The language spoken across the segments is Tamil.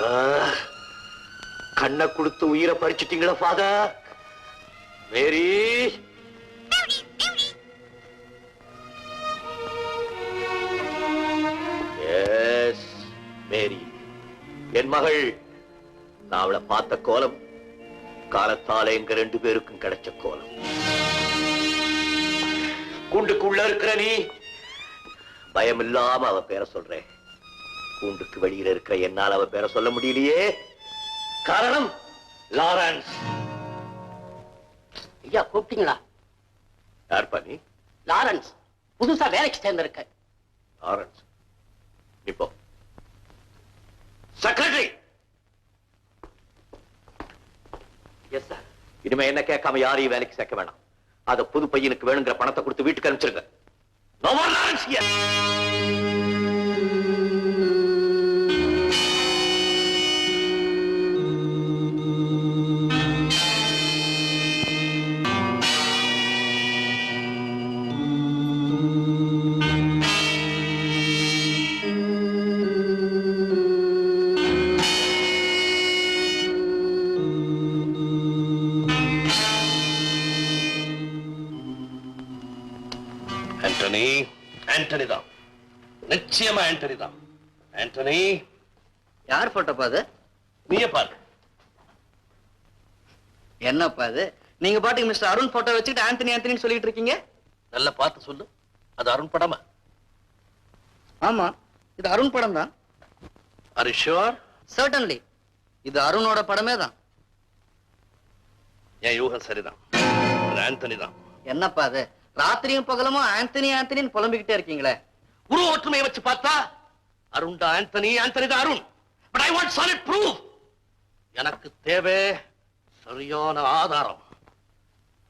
ஃபாதர், கண்ணை கொடுத்து உயிரை பறிச்சிட்டீங்களா ஃபாதர்? மேரி, எஸ் மேரி, என் மகள். நான் அவளை பார்த்த கோலம் காலத்தால எங்க 2 பேருக்கும் கிடைச்ச கோலம். கூண்டுக்குள்ள இருக்கிற நீ பயம் இல்லாம அவ பேரை சொல்றேன். கூண்டுக்கு வெளியில இருக்கிற என்னால் அவ பேரை சொல்ல முடியலையே. காரணம் லாரன்ஸ். ஐயா கூப்பிட்டீங்களா? யார் பண்ணி? லாரன்ஸ், புதுசா வேலைக்கு சேர்ந்திருக்க. லாரன்ஸ் இப்போ செக்ரட்டரி. Yes sir. இனிமே என்ன கேட்காம யாரையும் வேலைக்கு சேர்க்க வேணாம். அத புது பையனுக்கு வேணுங்கிற பணத்தை கொடுத்து வீட்டுக்கு அனுப்பிச்சிருங்க. No more Lawrence here. Antony, Antony தான். நிச்சயமா ஆண்டனி தான். ஆண்டனி. யார் போட்டோப்பா அது? நீயே பாரு. என்னப்பா அது? நீங்க பாட்டுக்கு மிஸ்டர் அருண் போட்டோ வச்சுக்கிட்டு ஆண்டனி ஆண்டனின்னு சொல்லிட்டு இருக்கீங்க. நல்லா பார்த்து சொல்லு. அது அருண் படமா? ஆமா, இது அருண் படம் தான். Are you sure? Certainly. இது அருணோட படமே தான். என் யூகம் சரிதான். ஆண்டனி தான். என்னப்பா அது? ராத்திரியும் பகலமும் ஆண்டனி ஆண்டனின்னு புலம்பிக்கிட்டே இருக்கீங்களே. உருவ ஒற்றுமையை வச்சு பார்த்தா அருண் தான் ஆண்டனி, ஆண்டனி தான் Arun. But I want solid proof. எனக்கு தேவை சரியான ஆதாரம்.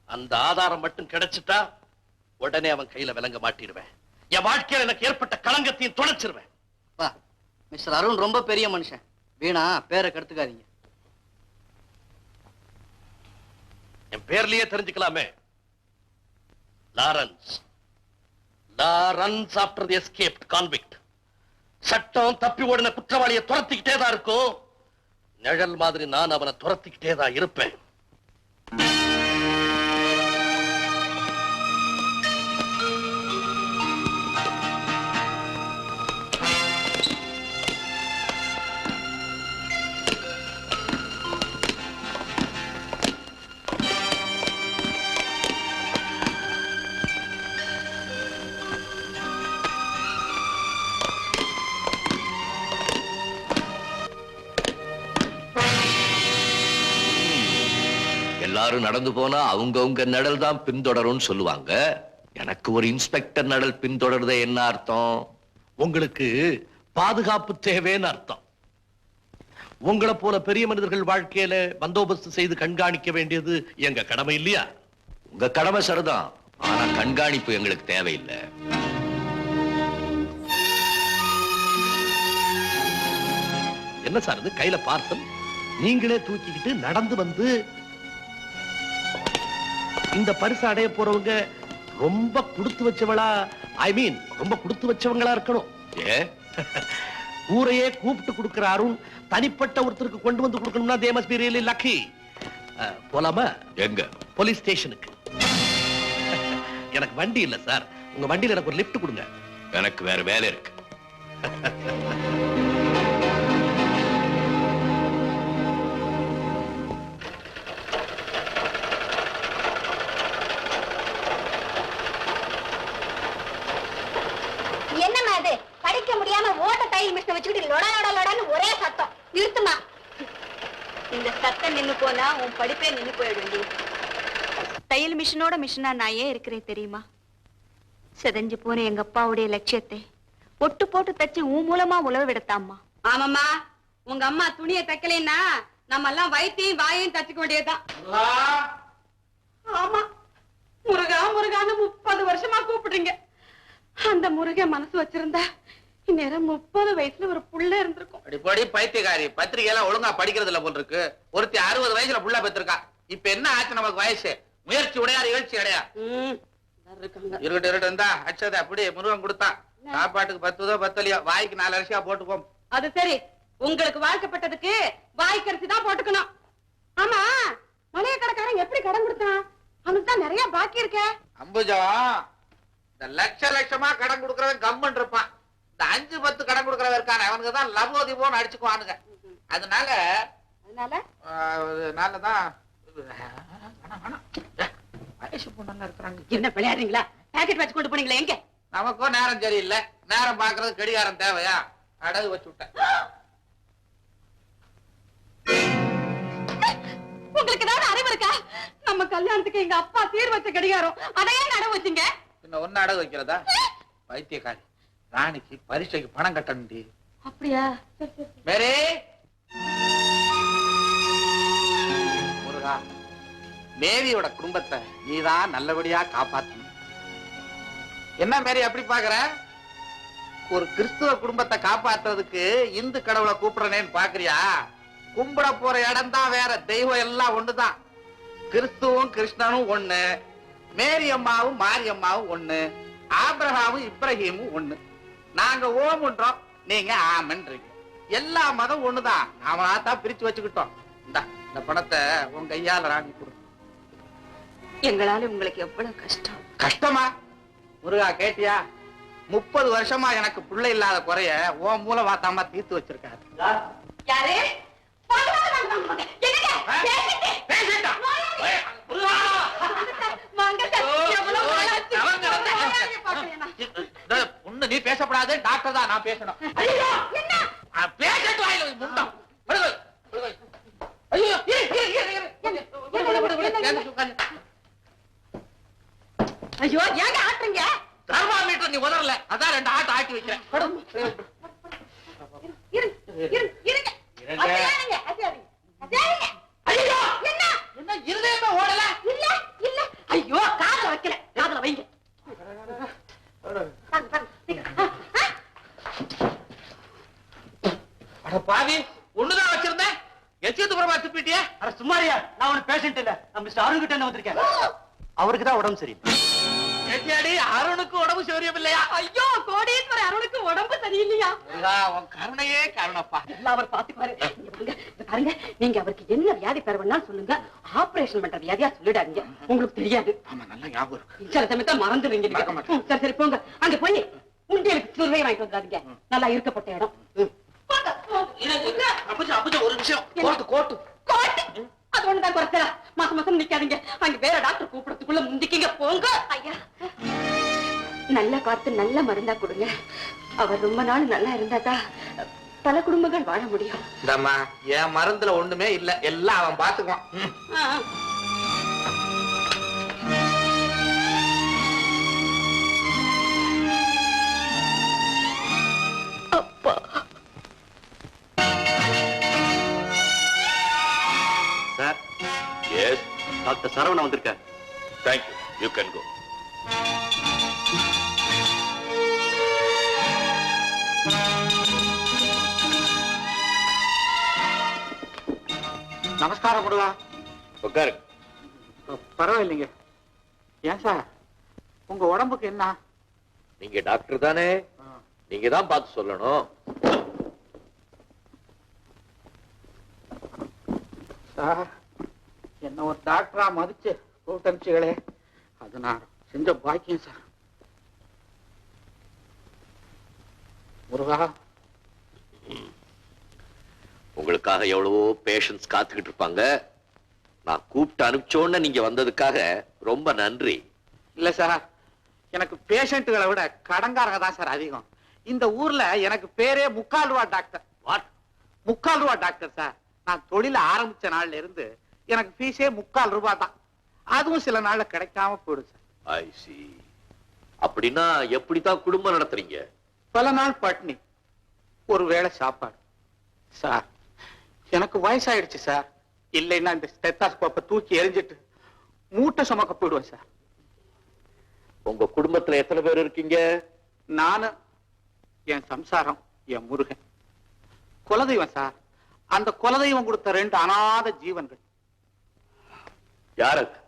அந்த ஆதாரம் மட்டும் கிடைச்சிட்டா உடனே அவன் கையில விலங்க மாட்டிடுவேன். என் வாழ்க்கையில எனக்கு ஏற்பட்ட களங்கத்தையும் துடைச்சிருவேன். மிஸ்டர் அருண் ரொம்ப பெரிய மனுஷன். வீணா பேரை கெடுத்துக்காதீங்க. என் பேர்லயே தெரிஞ்சுக்கலாமே. Lawrence. Lawrence after the escaped convict. சட்டம் தப்பி ஓடின குற்றவாளியை துரத்திக்கிட்டே தான் இருக்கும். நிழல் மாதிரி நான் அவனை துரத்திக்கிட்டே தான் இருப்பேன். எல்லாரும் நடந்து போனா அவங்க நடல் தான் பின்தொடரும் சொல்லுவாங்க. எனக்கு ஒரு இன்ஸ்பெக்டர் நடல் பின்தொடர்றதே என்ன அர்த்தம்? உங்களுக்கு பாதுகாப்பு தேவைன்னு அர்த்தம். உங்களை போல பெரிய மனிதர்கள் வாழ்க்கையில பந்தோபஸ்து செய்து கண்காணிக்க வேண்டியது எங்க கடமை இல்லையா? உங்க கடமை சரிதான், ஆனா கண்காணிப்பு எங்களுக்கு தேவையில்லை. என்ன சார் இது? கையில பார்சல் நீங்களே தூக்கிக்கிட்டு நடந்து வந்து இந்த பரிசு அடைய போறவங்க ரொம்ப கொடுத்து வச்சவளா, ஐ மீன் ரொம்ப கொடுத்து வச்சவங்களா இருக்கணும். ஊரையே கூப்பிட்டு கொடுக்கிற அருண் தனிப்பட்ட ஒருத்தருக்கு கொண்டு வந்து கொடுக்கணும்னா they must be really lucky. போலாமா? எங்க? போலீஸ் ஸ்டேஷனுக்கு. எனக்கு வண்டி இல்ல சார். உங்க வண்டியில எனக்கு ஒரு லிஃப்ட் கொடுங்க. எனக்கு வேற வேலை இருக்கு. ஒரே சத்தம் நிறுத்துமா. இந்த சத்தம் நின்னு போனா உன் படிப்பே நின்னு போயிடும். தையல் மிஷினோட மிஷினா நான் ஏன் இருக்கிறேன் தெரியுமா? செதஞ்சு போன எங்க அப்பாவுடைய லட்சியத்தை ஒட்டு போட்டு தச்சு உன் மூலமா உழவு விடத்தாம்மா. ஆமாம்மா, உங்க அம்மா துணியை தைக்கலைன்னா நம்ம எல்லாம் வயிற்றையும் வாயையும் தச்சுக்க வேண்டியதுதான். ஆமா, முருகா முருகான்னு 30 வருஷமா கூப்பிடுறீங்க. அந்த முருகன் மனசு வச்சிருந்தா இந்நேரம் 30 வயசுல ஒரு புள்ள இருந்திருக்கும். அடிப்படி பைத்தியக்காரி, பத்திரிகை எல்லாம் ஒழுங்கா படிக்கிறது இல்ல போல் இருக்கு. ஒருத்தி 60 வயசுல புள்ள பெற்றிருக்கா. இப்ப என்ன ஆச்சு நமக்கு வயசு? முயற்சி உடையா இகழ்ச்சி அடையா? இருக்கட்டும் இருந்தா அச்சதை அப்படி முருகன் கொடுத்தான். சாப்பாட்டுக்கு 10 10 வாய்க்கு 4 அரிசியா போட்டுப்போம். அது சரி, உங்களுக்கு வாழ்க்கப்பட்டதுக்கு வாய்க்கரிசி தான் போட்டுக்கணும். ஆமா, மளிகை கடைக்காரன் எப்படி கடன் கொடுத்தான்? அவனுக்கு தான் நிறைய பாக்கி இருக்க. அம்புஜம், இந்த லட்சமா கடன் கொடுக்கறவன் கம்மன் இருப்பான். இந்த 5-10 கடன் கொடுக்கறவன் இருக்கான அவனுக்கு தான் லபோதி போன்னு அடிச்சுக்குவானுங்க. அதனால தான் வயசு பொண்ணெல்லாம் இருக்கிறாங்க. என்ன விளையாடுறீங்களா? பாக்கெட் வச்சு கொண்டு போனீங்களா? எங்க? நமக்கும் நேரம் சரியில்லை. நேரம் பாக்குறது கடிகாரம் தேவையா? அடகு வச்சு விட்டேன். உங்களுக்கு ஏதாவது அறிவு இருக்கா? நம்ம கல்யாணத்துக்கு எங்க அப்பா சீர் வச்ச கடிகாரம், அதையே அடகு வச்சுங்க. பின்ன ஒன்னு அடகு வைக்கிறதா? வைத்தியக்காரி, ராணிக்கு பரீட்சைக்கு பணம் கட்டணும்டி. அப்படியா? மேரி, முருகா, மேரியோட குடும்பத்தை நீதான் நல்லபடியா காப்பாத்தணும். என்ன மேரி அப்படி பாக்குற? ஒரு கிறிஸ்துவ குடும்பத்தை காப்பாத்துறதுக்கு இந்து கடவுளை கூப்பிடுறேன்னு பாக்குறியா? கும்பிட போற இடம் தான் வேற, தெய்வம் எல்லாம் ஒண்ணுதான். கிறிஸ்துவும் கிருஷ்ணனும் ஒண்ணு, மேரி அம்மாவும் மாரியம்மாவும் ஒண்ணு, ஆபிரகாமும் இப்ராஹிமும் ஒண்ணு. நாங்க ஓம்ன்றோம், நீங்க ஆமன்றீங்க. எல்லா மதம் ஒண்ணுதான். நாம தான் பிரிச்சு வச்சுக்கிட்டோம். இந்த பணத்தை உன் கையால ராணி கொடு. எங்களால உங்களுக்கு எவ்வளவு கஷ்டம். கஷ்டமா? முருகா கேட்டியா? 30 வருஷமா எனக்கு பிள்ளை இல்லாத குறைய உன் மூலமா தாமா தீர்த்து வச்சிருக்காரு. யாரு? நீ பேசப்படாது, டாக்டர் தான் நான் பேசணும். ஐயோ, ஏங்க ஆட்டுறீங்க? தெர்மாமீட்டர் நீ உதறல, அதான் 2 ஆட்டு ஆட்டி வைக்கிறேன். இருதயமே ஓடல. ஐயோ, காதுல வைக்கல, காதுல வைங்க. பாவி, ஒண்ணுதான் வச்சிருந்தேன். எச்சத்துப்புறமா துப்பிட்டியா? சும்மாரியா, நான் ஒண்ணு பேஷண்ட் இல்ல, நான் மிஸ்டர் அருண் கிட்ட வந்திருக்கேன். அவருக்கு தான் உடம்பு சரியில்லை. கேட்டியாடி, அருணுக்கு உடம்பு சௌரியம் இல்லையா? ஐயோ, கோடீஸ்வரர் அருணுக்கு உடம்பு சரியில்லையா? உன் கருணையே கருணப்பா. எல்லாம் அவர் பாத்துக்குவாரு. பாருங்க, நீங்க அவருக்கு என்ன வியாதி பெறவன்னா சொல்லுங்க. ஆபரேஷன் பண்ற வியாதியா சொல்லிடாதீங்க, உங்களுக்கு தெரியாது. ஆமா, நல்லா ஞாபகம் இருக்கு. சில சமயத்தை மறந்துடுவீங்க. சரி சரி, போங்க. அங்க போய் உண்டியலுக்கு சுருவை வாங்கிட்டு வந்துடாதீங்க. நல்லா இருக்கப்பட்ட இடம். ஒரு நிமிஷம். கோட்டு கோட்டு கோட்டு அது ஒண்ணுதான் குறைச்சலா. மாசம் மாசம் நிக்காதீங்க. அங்க வேற டாக்டர் கூப்பிடறதுக்குள்ள முந்திக்கிங்க, போங்க. ஐயா, நல்லா பார்த்து நல்ல மருந்தா கொடுங்க. அவர் ரொம்ப நாள் நல்லா இருந்தாதான் பல குடும்பங்கள் வாழ முடியும். இந்தம்மா, என் மருந்துல ஒண்ணுமே இல்ல, எல்லாம் அவன் பாத்துக்குவான். அப்பா, சார். எஸ், டாக்டர் சரவணன் வந்திருக்கார். Thank you, you can go. நமஸ்காரம் முருகா. உட்காரு. பரவாயில்லைங்க. ஏன் சார், உங்க உடம்புக்கு என்ன? நீங்க டாக்டர் தானே, நீங்க தான் பார்த்து சொல்லணும். சார், என்ன ஒரு டாக்டரா மதிச்சு கூட்டமிச்சுகளே, அது நான் செஞ்ச பாக்கியம் சார். முருகா, உங்களுக்காக எவ்வளவோ பேஷண்ட்ஸ் காத்துக்கிட்டு இருப்பாங்க. நான் கூப்பிட்டு அனுப்பிச்சோன்னு நீங்க வந்ததுக்காக ரொம்ப நன்றி. இல்ல சார், எனக்கு பேஷண்ட்டுகளை விட கடன்காரங்க தான் சார் அதிகம். இந்த ஊர்ல எனக்கு பேரே 3/4 ரூபா டாக்டர். வாட்? 3/4 ரூபா டாக்டர் சார். நான் தொழில ஆரம்பிச்ச நாள்ல இருந்து எனக்கு ஃபீஸே 3/4 ரூபா தான். அதுவும் சில நாள்ல கிடைக்காம போயிடும் சார். ஐ சி. அப்படின்னா எப்படித்தான் குடும்பம் நடத்துறீங்க? பல நாள் பட்னி, ஒரு வேளை சாப்பாடு. சார், எனக்கு வயசாயிடுச்சு சார். இல்லைன்னா இந்த ஸ்டெத்தாஸ்கோப்பை தூக்கி எரிஞ்சிட்டு மூட்டை சுமக்க போயிடுவேன் சார். உங்க குடும்பத்துல எத்தனை பேர் இருக்கீங்க? நானு, என் சம்சாரம், என் முருகன். குலதெய்வம் சார். அந்த குலதெய்வம் கொடுத்த 2 அநாத ஜீவன்கள். யாருக்கு?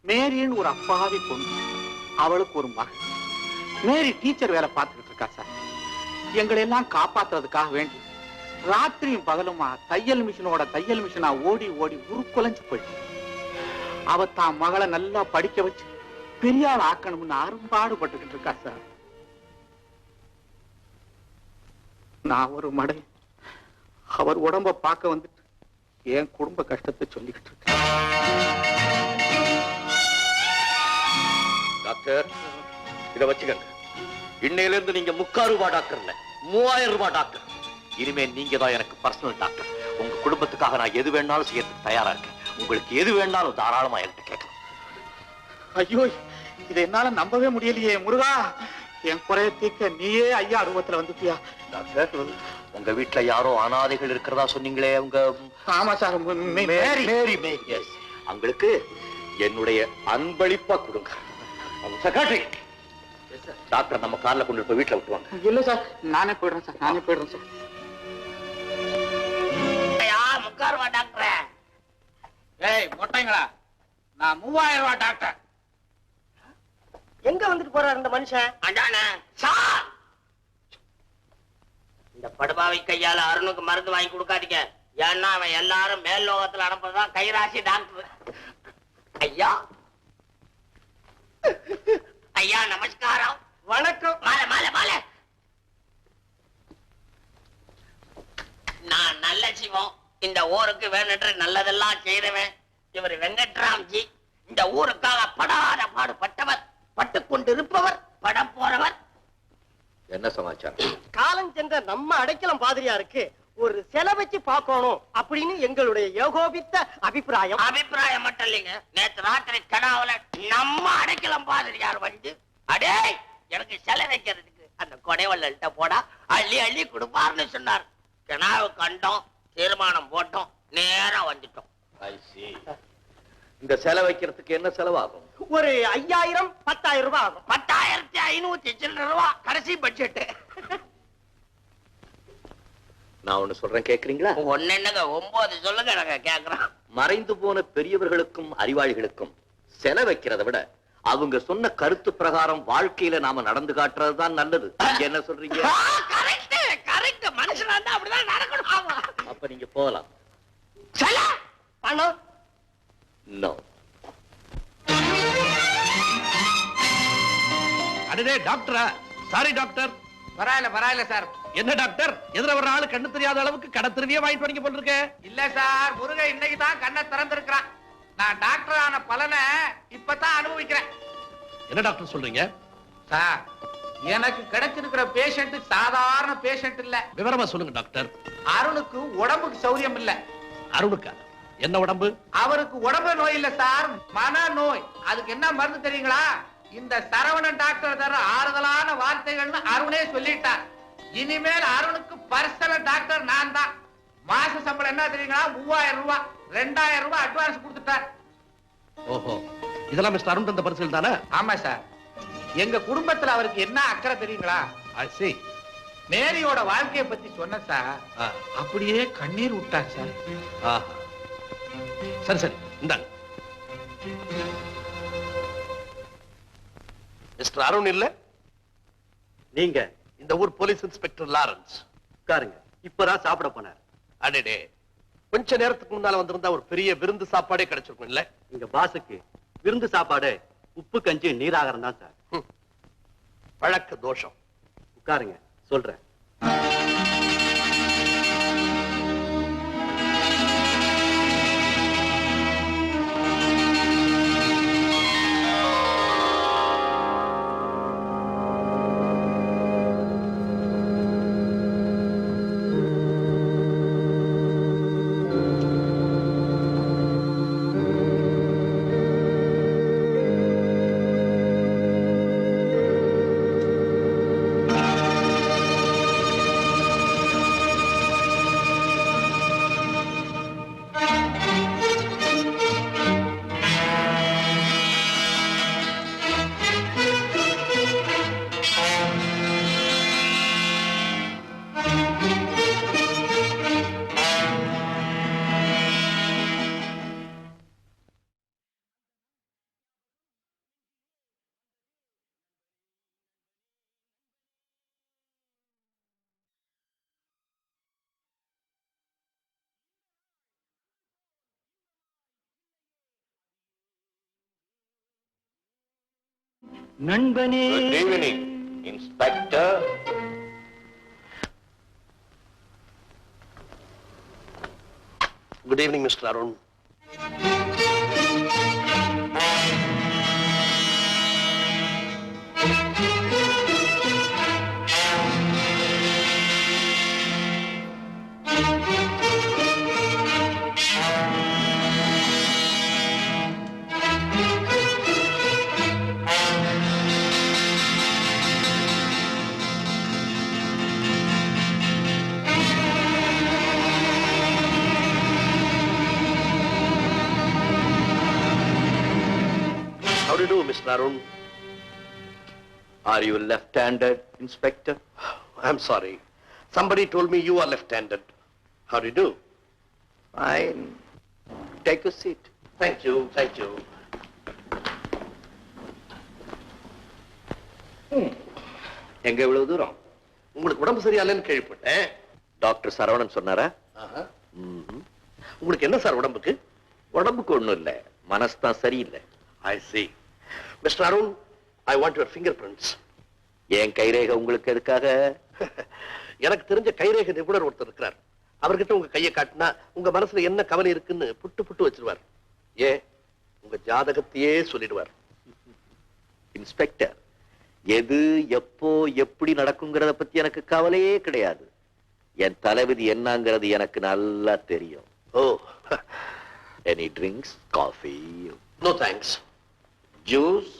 மேரின்னு ஒரு அப்பாவி பொண்ணு, அவளுக்கு ஒரு மகன். மேரி டீச்சர் வேலை பார்த்துக்கிட்டு இருக்கா சார். எங்களை எல்லாம் காப்பாத்துறதுக்காக வேண்டி ராத்திரியும் பகலுமா தையல் மிஷினா ஓடி ஓடி உருக்குலைஞ்சு போயிட்டு அவ தான் மகளை நல்லா படிக்க வச்சு பெரியாள் ஆக்கணும்னு அரும்பாடுபட்டுக்கிட்டு இருக்கா சார். நான் ஒரு மடை அவர் உடம்ப பார்க்க வந்துட்டு என் குடும்ப கஷ்டத்தை சொல்லிக்கிட்டு இருக்கேன். டாக்டர் இத வச்சுக்கங்க. இன்னையில இருந்து நீங்க 3,000 ரூபாய் டாக்டர் இல்ல, 3000 ரூபாய் டாக்டர். இனிமே நீங்க தான் எனக்கு பர்சனல் டாக்டர். உங்க குடும்பத்துக்காக நான் எது வேணாலும் செய்யறதுக்கு தயாரா இருக்கேன். உங்களுக்கு எது வேணாலும் தாராளமா என்கிட்ட கேட்கலாம். ஐயோ, இதை என்னால நம்பவே முடியலையே முருகா. என் குறைய தீர்க்க நீயே ஐயா அருவத்துல வந்துட்டியா? டாக்டர், உங்க வீட்டுல யாரோ அனாதைகள் இருக்கிறதா சொன்னீங்களே, உங்க... ஆமா சார், அவங்களுக்கு என்னுடைய அன்பளிப்பா கொடுங்க. செக்ரட்டரி, டாக்டர் நம்ம கார்ல கொண்டு போய் வீட்டுல விட்டுவாங்க. இல்ல சார், நானே போயிடுறேன் சார். 3,000 ரூபாய் டாக்டர். ஏய் மொட்டைங்களா, நான் 3000 ரூபாய் டாக்டர். எங்க வந்துட்டு போறாரு இந்த மனுஷன்? அதானே சார், இந்த படுபாவை கையால அருணுக்கு மருந்து வாங்கி கொடுக்காதீங்க. ஏன்னா அவன் எல்லாரும் மேல் லோகத்துல அனுப்புறதான் கைராசி டாக்டர். ஐயா ஐயா நமஸ்காரம். வணக்கம். மாலை மாலை மாலை. நான் நல்ல சிவம், இந்த ஊருக்கு வேணுன்ற நல்லதெல்லாம் செய்யறவன் இவர் வெங்கட்ராம்ஜி. இந்த ஊருக்காக படாத பாடுபட்டவர், பட்டு கொண்டிருப்பவர், படம் போறவர். என்ன சமாச்சாரம்? காலம் சென்ற நம்ம அடைக்கலம் பாதிரியாருக்கு ஒரு சிலை வச்சு பார்க்கணும் அப்படின்னு எங்களுடைய ஏகோபித்த அபிப்பிராயம். அபிப்பிராயம் மட்டும் இல்லைங்க, நேற்று ராத்திரி கனாவுல நம்ம அடைக்கலம் பாதிரியார் வந்து, அடே எனக்கு சிலை வைக்கிறதுக்கு அந்த கொடைவள்ளல்கிட்ட போடா அள்ளி அள்ளி கொடுப்பார்னு சொன்னார். கனாவு கண்டோம், தீர்மானம் போட்டோம், நேரா வந்துட்டோம். இந்த செலவு வைக்கிறதுக்கு என்ன செலவாகும்? ஒரு 5000 10,000 ரூபாய் ஆகும். 10,500 சில்லற ரூபாய் கடைசி பட்ஜெட். நான் ஒண்ணு சொல்றேன், கேக்குறீங்களா? ஒண்ணு என்னங்க 9 சொல்லுங்க, நாங்க கேக்குறோம். மறைந்து போன பெரியவர்களுக்கும் அறிவாளிகளுக்கும் செலவு வைக்கிறத விட அவங்க சொன்ன கருத்து பிரகாரம் வாழ்க்கையில நாம நடந்து காட்டுறதுதான் நல்லது. என்ன சொல்றீங்க? Correct correct. மனுஷனா இருந்தா அப்படிதான் நடக்கணும். ஆமா. அப்ப நீங்க போகலாம். பணம் நோ. அடடே டாக்டரா? Sorry doctor. பரவாயில்ல சார். என்ன டாக்டர், எதிர வர்ற ஆளு கண்ணு தெரியாத அளவுக்கு கடத்திருவியே வாங்கிட்டு வரீங்க போல இருக்க. இல்ல சார், முருகன் இன்னைக்கு தான் கண்ணை திறந்திருக்கிறான். நான் டாக்டர் ஆன பலனை இப்பதான் அனுபவிக்கிறேன். என்ன டாக்டர் சொல்றீங்க? சார், எனக்கு கிடைச்சிருக்கிற பேஷண்ட் சாதாரண பேஷண்ட் இல்ல. விவரமா சொல்லுங்க டாக்டர். அருணுக்கு உடம்புக்கு சௌரியம் இல்ல. அருணுக்கா? என்ன உடம்பு? அவருக்கு உடம்பு நோய் இல்ல சார், மன நோய். அதுக்கு என்ன மருந்து தெரியுங்களா? இந்த சரவணன் டாக்டர் தர ஆறுதலான வார்த்தைகள்னு அருணே சொல்லிட்டார். இனிமேல் அருணுக்கு பர்சனல் டாக்டர் நான் தான். மாச சம்பளம் என்ன தெரியுங்களா? 3000 ரூபாய். 2000 ரூபாய் அட்வான்ஸ் கொடுத்துட்டார். ஓஹோ, இதெல்லாம் மிஸ்டர் அருண் தந்த பரிசில் தானே? ஆமா சார். எங்க குடும்பத்துல அவருக்கு என்ன அக்கறை தெரியுங்களா? ஐ see. மேரியோட வாழ்க்கையை பத்தி சொன்ன சார், ஆ. அப்படியே கண்ணீர் விட்டார் சார். ஆஹா. சரி சரி, இந்தாங்க. மிஸ்டர் அருண் இல்ல, நீங்க இந்த ஊர் போலீஸ் இன்ஸ்பெக்டர் லாரன்ஸ். உட்காருங்க. இப்பதான் சாப்பிட போனார். அடடே, கொஞ்ச நேரத்துக்கு முன்னால வந்திருந்தா ஒரு பெரிய விருந்து சாப்பாடே கிடைச்சிருக்கும் இல்ல? எங்க பாசுக்கு விருந்து சாப்பாடு உப்பு கஞ்சி நீராகாரம் தான் சார். வழக்கு தோஷம். உட்காருங்க, சொல்றேன். நண்பனே. Good evening, Inspector. Good evening, Mr. Arun. How do you do, Mr. Arun? Are you left-handed, Inspector? I'm sorry. Somebody told me you are left-handed. How do you do? Fine. Take a seat. Thank you, thank you. எங்க இவ்வளவு தூரம்? உங்களுக்கு உடம்பு சரியில்லைன்னு கேள்விப்பட்டேன். டாக்டர் சரவணன் சொன்னாரா? ஆஹா. உங்களுக்கு என்ன சார் உடம்புக்கு? உடம்புக்கு ஒண்ணும் இல்ல, மனசுதான் சரியில்லை. I see. Mr. Arun, I want your fingerprints. என் கைரேகை உங்களுக்கு எதுக்காக? எனக்கு தெரிஞ்ச கைரேகை நிபுணர் ஒருத்தர் இருக்கிறார். அவர்கிட்ட உங்க கையை காட்டினா உங்க மனசுல என்ன கவலை இருக்குன்னு புட்டு புட்டு வச்சிருவார். ஏன் உங்க ஜாதகத்தையே சொல்லிடுவார். இன்ஸ்பெக்டர், எது எப்போ எப்படி நடக்குங்கிறத பத்தி எனக்கு கவலையே கிடையாது. என் தலைவிதி என்னங்கிறது எனக்கு நல்லா தெரியும். Oh, any drinks, coffee? No thanks. Juice?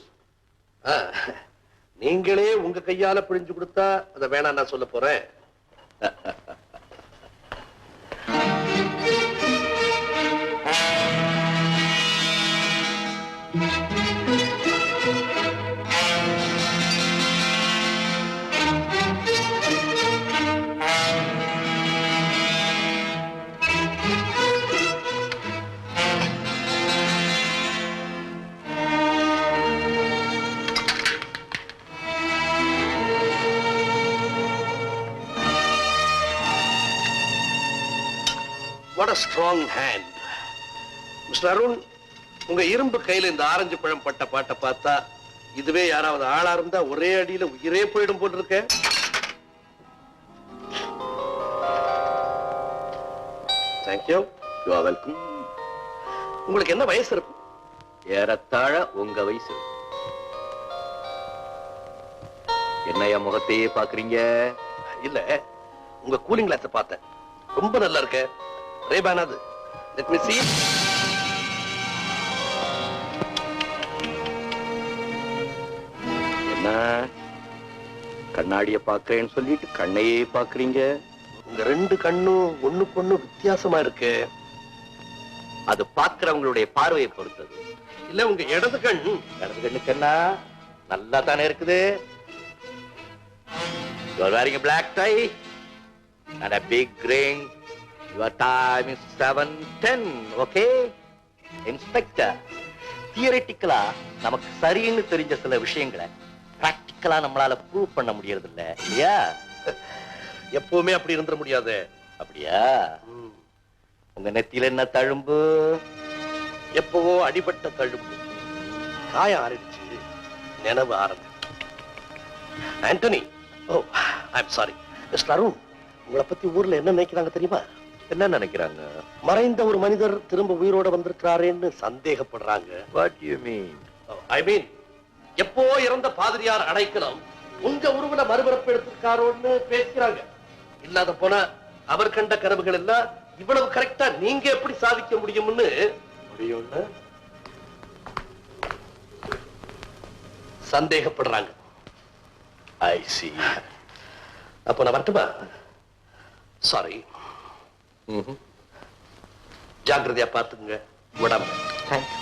நீங்களே உங்க கையால பிழிஞ்சு கொடுத்தா அதை வேணாம் நான் சொல்ல போறேன். What a strong hand. Mr. Arun, உங்க இரும்பு கையில இந்த ஆரஞ்சு பழம் பட்ட பாட்டை பார்த்தா இதுவே யாராவது ஆளா இருந்தா ஒரே அடியில உயிரே போயிடும் போல் இருக்க. Thank you. You are welcome. உங்களுக்கு என்ன வயசு இருக்கும்? ஏறத்தாழ உங்க வயசு. என்னையா முகத்தையே பாக்குறீங்க? இல்ல, உங்க கூலிங் கிளாஸ் பார்த்தேன். ரொம்ப நல்லா இருக்க. ரேபான் அது. Let me see. என்ன கண்ணாடிய பாக்குறேன்னு சொல்லிட்டு கண்ணையே பாக்குறீங்க? உங்க ரெண்டு கண்ணும் ஒண்ணுக்கு ஒண்ணு வித்தியாசமா இருக்கு. அது பாக்குறவங்களுடைய பார்வையை பொறுத்தது. இல்ல, உங்க இடது கண் இடது கண்ணுக்கு என்ன நல்லா தானே இருக்குது. You are wearing a black tie and a big ring. Your time is 7:10, okay? Inspector, தியரிட்டிக்கலா நமக்கு சரின்னு தெரிஞ்ச சில விஷயங்களை பிராக்டிக்கலா நம்மளால ப்ரூவ் பண்ண முடியறது இல்ல, இல்லையா? எப்பவுமே அப்படி இருந்துட முடியாது. அப்படியா? உங்க நெத்தியில என்ன தழும்பு? எப்பவோ அடிபட்ட தழும்பு. காயம் ஆறிடுச்சு, நினைவு ஆரம்பி. ஆண்டனி, ஓ, ஐம் சாரி. மிஸ்டர் அருண், உங்களை பத்தி ஊர்ல என்ன நினைக்கிறாங்க தெரியுமா? என்ன நினைக்கிறாங்க? மறைந்த ஒரு மனிதர் திரும்ப உயிரோட வந்திருக்கிறாரேன்னு சந்தேகப்படுறாங்க. What do you mean? ஐ மீன், எப்போ இறந்த பாதிரியார் அடைக்கலம் உங்க உருவல மறுபிறப்பு எடுத்திருக்காரோன்னு பேசுறாங்க. இல்லாத போனா அவர் கண்ட கனவுகள் எல்லாம் இவ்வளவு கரெக்டா நீங்க எப்படி சாதிக்க முடியும்னு சந்தேகப்படுறாங்க. I see. அப்ப நான் வரட்டுமா? சாரி. ஜாக்கிரதையா பார்த்துக்குங்க உடம்பு. Thank you.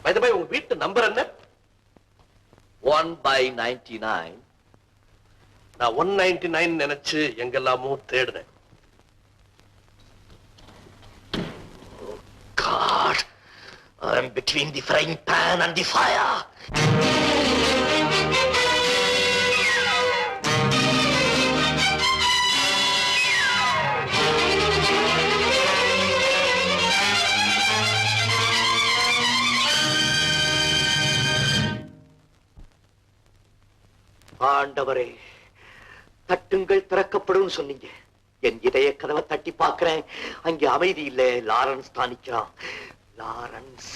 By the way, உங்க வீட்டு நம்பர் என்ன? 1/99. நான் 199 நினைச்சு எங்கெல்லாமோ தேடுனேன். God, I'm between the frying pan and the fire. ஆண்டவரே, தட்டுங்கள் திறக்கப்படும் சொன்னீங்க. என் இதய கதவை தட்டி பார்க்கிறேன், அங்கே அமைதி இல்லை. லாரன்ஸ் தான் நிற்கிறான். லாரன்ஸ்.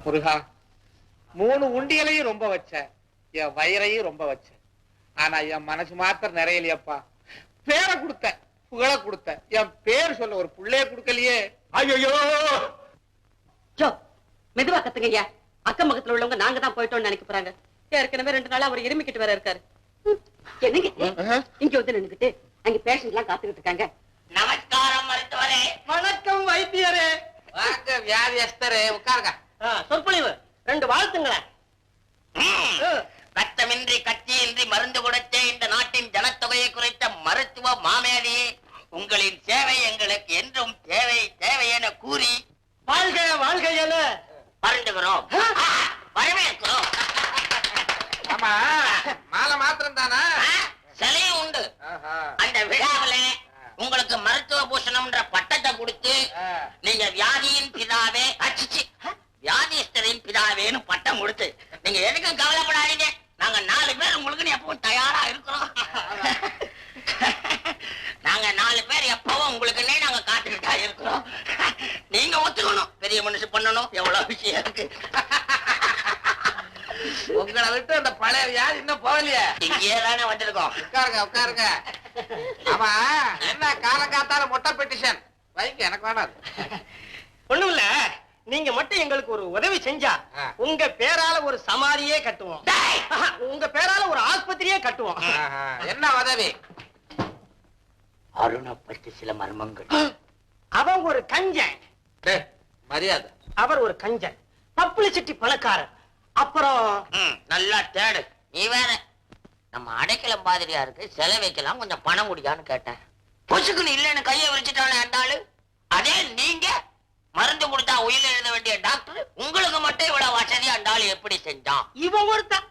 முருகா, 3 உண்டியலையும் ரொம்ப வச்ச, என் வயிறையும் ரொம்ப வச்ச. ஆனா என் மனசு மாத்திரம் நிறையலையப்பா. பேரை கொடுத்த, புகழ கொடுத்த, என் பேர் சொல்ல ஒரு புள்ளைய கொடுக்கலையே. ஐயோ, மெதுவா கத்துங்கய்யா. அக்கம் பக்கத்துல உள்ளவங்க நாங்க தான் போயிட்டோம்னு நினைக்க போறாங்க. ஏற்கனவே 2 நாளா அவர் இருமிக்கிட்டு வேற இருக்காரு. என்னங்க இங்க வந்து நின்னுக்கிட்டு அங்க பேஷண்ட் எல்லாம் காத்துக்கிட்டு இருக்காங்க. நமஸ்காரம் மருத்துவரே. வணக்கம் வைத்தியரே. வாங்க வியாதியஸ்தரே, உட்காருங்க. சொற்பொழிவு 2 வாழ்த்துங்களேன். கட்டமின்றி கட்சியின்றி மருந்து கொடுத்த இந்த நாட்டின் ஜனத்தொகையை குறைத்த மருத்துவ மாமேனி, உங்களின் சேவை எங்களுக்கு என்றும் தேவை தேவை என கூறி வாழ்க வாழ்க என வருந்துகிறோம், வரவேற்கிறோம். ஆமா, மாலை மாத்திரம் தானா? சிலையும் உண்டு. அந்த விழாவில உங்களுக்கு மருத்துவ பூஷணம்ன்ற பட்டத்தை கொடுத்து நீங்க வியாதியின் பிதாவே, அச்சிச்சு வியாதிஸ்தரின் பிதாவேன்னு பட்டம் கொடுத்து நீங்க எதுக்கும் கவலைப்படாதீங்க. நாங்க 4 பேர் உங்களுக்கு எப்பவும் தயாரா இருக்கிறோம். நாங்க 4 பேர் எப்பவும் உங்களுக்குன்னே நாங்க காத்துக்கிட்டா இருக்கிறோம். நீங்க ஒத்துக்கணும், பெரிய மனுஷன் பண்ணணும், எவ்வளவு விஷயம் இருக்கு. உங்களை விட்டு அந்த பழைய வியாதி இன்னும் போகலையே. இங்கே தானே வந்திருக்கோம். உட்காருங்க உட்காருங்க. ஆமா, என்ன காலம் காத்தால மொட்டை பெட்டிஷன் வைங்க, எனக்கு வேணாம். ஒண்ணும் இல்ல, நீங்க மட்டும் எங்களுக்கு ஒரு உதவி செஞ்சா உங்க பேரால ஒரு சமாதியே கட்டுவோம், உங்க பேரால ஒரு ஆஸ்பத்திரியே கட்டுவோம். என்ன உதவி? அருணை பற்றி சில மர்மங்கள். அவன் ஒரு கஞ்சன், மரியாதை. அவர் ஒரு கஞ்சன், பப்ளிசிட்டி பணக்காரர். அப்புறம் நல்லா தேடு. நீ வேற நம்ம அடைக்கலம் பாதிரியா இருக்கு, செலை வைக்கலாம், கொஞ்சம் பணம் முடியான்னு கேட்டேன். பொசுக்குன்னு இல்லன்னு கையை விரிச்சுட்டானே அந்த ஆளு. அதே நீங்க மருந்து கொடுத்தா உயிர் எழுத வேண்டிய டாக்டர், உங்களுக்கு மட்டும் இவ்வளவு வசதி அந்த ஆளு எப்படி செஞ்சான்? இவன் ஒருத்தன்.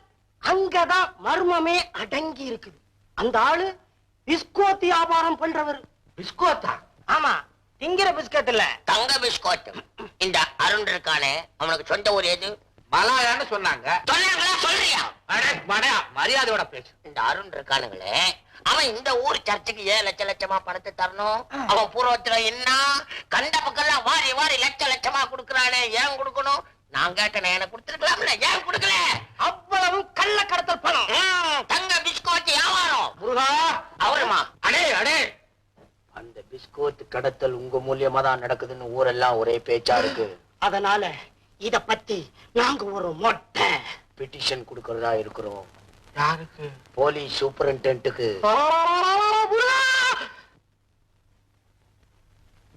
அங்கதான் மர்மமே அடங்கி இருக்குது. அந்த ஆளு பிஸ்கோத் வியாபாரம் பண்றவர். பிஸ்கோத்தா? ஆமா, திங்கிற பிஸ்கட் இல்ல, தங்க பிஸ்கோட். இந்த அருண் இருக்கானே, அவனுக்கு சொந்த ஊர் எது? மலாயான்னு சொன்னாங்க. சொன்னாங்களா? சொல்றியா? மரியாதையோட பேசு. இந்த அருண் இருக்கானுங்களே, அவன் இந்த ஊர் சர்ச்சுக்கு 7 லட்சமா பணத்தை தரணும். அவன் பூர்வத்துல என்ன கண்ட பக்கம் வாரி வாரி லட்சமா கொடுக்கறானே, ஏன் கொடுக்கணும்? நான் கேட்டேன், எனக்கு கொடுத்துருக்கலாம்ல, ஏன் கொடுக்கல? அவ்வளவு கள்ள கடத்தல் பணம். தங்க பிஸ்கோட் வியாபாரம். முருகா, அவருமா? அடே அடே, அந்த பிஸ்கோட் கடத்தல் உங்க மூலியமா தான் நடக்குதுன்னு ஊரெல்லாம் ஒரே பேச்சா இருக்கு. அதனால இத பத்தி நாங்க ஒரு மொட்டை பெட்டிஷன் கொடுக்கறதா இருக்கிறோம். யாருக்கு? போலீஸ் சூப்பரிண்டென்ட்டுக்கு.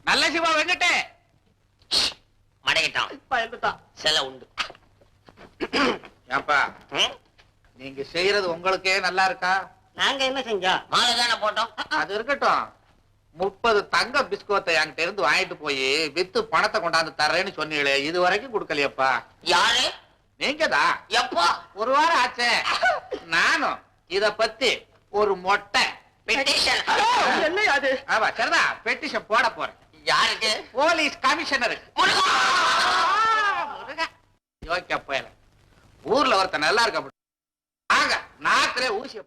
நல்ல சிவா வெங்கட்டே மடங்கிட்டான், பயந்துட்டான். செலை உண்டு. ஏப்பா, நீங்க செய்யறது உங்களுக்கே நல்லா இருக்கா? நாங்க என்ன செஞ்சோம்? மாலை தானே போட்டோம். அது இருக்கட்டும். 30 தங்க பிஸ்கோத்தை என்கிட்ட இருந்து வாங்கிட்டு போய் வித்து பணத்தை கொண்டாந்து தர்றேன்னு சொன்னீங்களே, இது வரைக்கும் கொடுக்கலையப்பா. யாரு? நீங்கதான். எப்போ? 1 வாரம் ஆச்சே. நானும் இத பத்தி ஒரு மொட்டை பெட்டிஷன். என்ன அது? ஆமா, சரிதான், பெட்டிஷன் போட போறேன். யாருக்கு? போலீஸ் கமிஷனருக்கு. முருகா. யோக்கிய போயல, ஊர்ல ஒருத்தன் நல்லா இருக்க, நாங்க நாக்கிலே ஊசிய